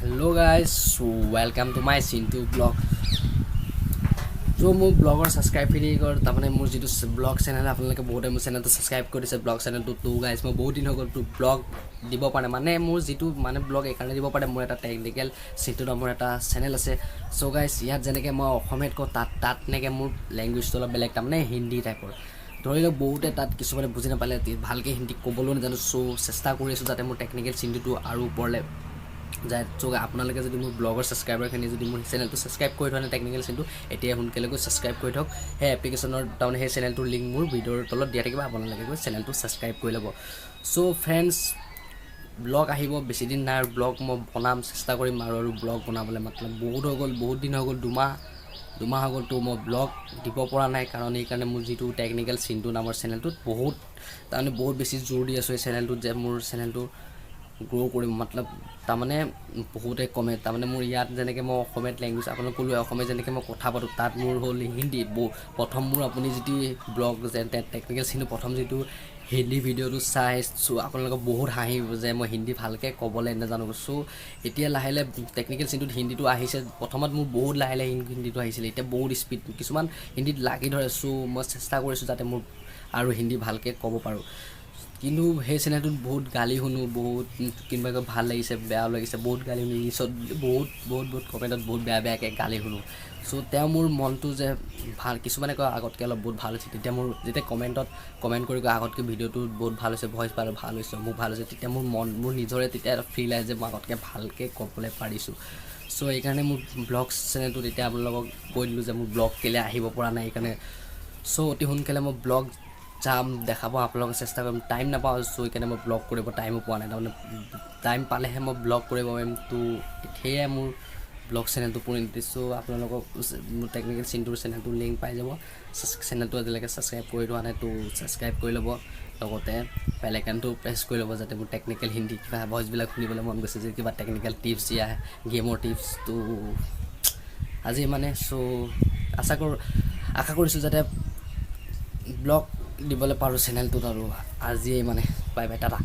Hello guys, welcome to my Sintu blog. जो মোৰ ব্লগৰ subscribe free কৰ তাৰমানে মোৰ যেটো ব্লগ চেনেল আপোনালোকে বহুতে মোৰ চেনেলটো সাবস্ক্ৰাইব কৰিছে ব্লগ চেনেলটো তো গাইজ মই বহুত দিন হৈ গ'ল তো ব্লগ দিব পাৰে মানে মোৰ যেটো মানে ব্লগ একাৰণে দিব পাৰে মোৰ এটা টেকনিক্যাল সিটো নামৰ এটা চেনেল আছে সো গাইজ ইয়াত যেনেকৈ মই অসমীয়াত কওঁ তাত নেকে মোৰ ল্যাঙ্গুৱেজটো অলপ বেলেগ তাৰমানে হিন্দী টাইপৰ ধৰি লওক বহুতে তাত কিছুমানে বুজি নাপালে ভালকৈ হিন্দী ক'বলৈ নাজানো সো চেষ্টা কৰি আছোঁ যাতে মোৰ টেকনিক্যাল সিটোটো আৰু ওপৰলৈ যায় সো আপোনালোকে যদি মোৰ ব্লগৰ সাবস্ক্ৰাইবাৰখিনি যদি মোৰ চেনেলটো সাবস্ক্ৰাইব কৰি থোৱা নাই টেকনিক্যাল সিটো এতিয়া সোনকালে গৈ সাবস্ক্ৰাইব কৰি থওক সেই এপ্লিকেশ্যনৰ তাৰমানে সেই চেনেলটোৰ লিংক মোৰ ভিডিঅ'ৰ তলত দিয়া থাকিব আপোনালোকে গৈ চেনেলটো সাবস্ক্ৰাইব কৰি ল'ব সো ফ্ৰেণ্ডছ ব্লগ আহিব বেছি দিন নাই ব্লগ মই বনাম চেষ্টা কৰিম আৰু ব্লগ বনাবলৈ মতলব বহুত দিন হৈ গ'ল দুমাহ হৈ গ'ল তো মই ব্লগ দিব পৰা নাই কাৰণ এইকাৰণে মোৰ যিটো টেকনিক্যাল সিটো নামৰ চেনেলটোত তাৰমানে বহুত বেছি জোৰ দি আছোঁ এই চেনেলটোত যে মোৰ চেনেলটো গ্ৰো কৰিম মতলব তাৰমানে বহুতে কমে তাৰমানে মোৰ ইয়াত যেনেকৈ মই অসমীয়াত ল্যাঙ্গুৱেজ আপোনাক ক'লোঁ অসমীয়া যেনেকৈ মই কথা পাতোঁ তাত মোৰ হ'ল হিন্দী প্ৰথম মোৰ আপুনি যিটো ব্লগ যে টেকনিক্যাল সিটো প্ৰথম যিটো হিন্দী ভিডিঅ'টো চাইছোঁ আপোনালোকক বহুত হাঁহিব যে মই হিন্দী ভালকৈ ক'বলৈ নাজানো সো এতিয়া লাহে টেকনিক্যাল সিটোত হিন্দীটো আহিছে প্ৰথমত মোৰ বহুত লাহে হিন্দীটো আহিছিলে এতিয়া বহুত স্পীড কিছুমান হিন্দীত লাগি ধৰে সো মই চেষ্টা কৰিছোঁ যাতে মোৰ আৰু হিন্দী ভালকৈ ক'ব পাৰোঁ কিন্তু সেই চেনেলটোত বহুত গালি শুনো বহুত কিবা ভাল লাগিছে বেয়া লাগিছে বহুত গালি শুনো ইংলিছত বহুত কমেণ্টত বহুত বেয়াকৈ গালি শুনো সো তেওঁ মোৰ মনটো যে ভাল কিছুমানে কয় আগতকৈ অলপ বহুত ভাল হৈছে তেতিয়া মোৰ যেতিয়া কমেণ্ট কৰি কয় আগতকৈ ভিডিঅ'টো বহুত ভাল হৈছে ভইচ ভাল হৈছে মোক ভাল হৈছে তেতিয়া মোৰ নিজৰে তেতিয়া এটা ফিল আহে যে মই আগতকৈ ভালকৈ ক'বলৈ পাৰিছোঁ সো এইকাৰণে মোৰ ব্লগ চেনেলটোত এতিয়া আপোনালোকক কৈ দিলোঁ যে মোৰ ব্লগ কেলৈ আহিব পৰা নাই সেইকাৰণে সো অতি সোনকালে মই ব্লগ যাম দেখাব আপোনালোকে চেষ্টা কৰিম টাইম নাপাওঁ সো সেইকাৰণে মই ব্লগ কৰিব টাইমো পোৱা নাই তাৰমানে টাইম পালেহে মই ব্লগ কৰিব পাৰিম তো সেয়াই মোৰ ব্লগ চেনেলটো পৰিণতি সো আপোনালোকক মোৰ টেকনিক্যাল সিটোৰ চেনেলটোৰ লিংক পাই যাব চেনেলটো আজিলৈকে সাবস্ক্ৰাইব কৰি লোৱা নাই তো সাবস্ক্ৰাইব কৰি ল'ব লগতে বেল আইকনটো প্ৰেছ কৰি ল'ব যাতে মোৰ টেকনিক্যাল হিন্দী কিবা ভইচবিলাক শুনিবলৈ মন গৈছে যে কিবা টেকনিক্যাল টিপছ দিয়া গেমৰ টিপছ তো আজি মানে সো আশা কৰিছোঁ যাতে ব্লগ দিবলৈ পাৰোঁ চেনেলটোত আৰু আজিয়ে মানে বাই বাই টাটা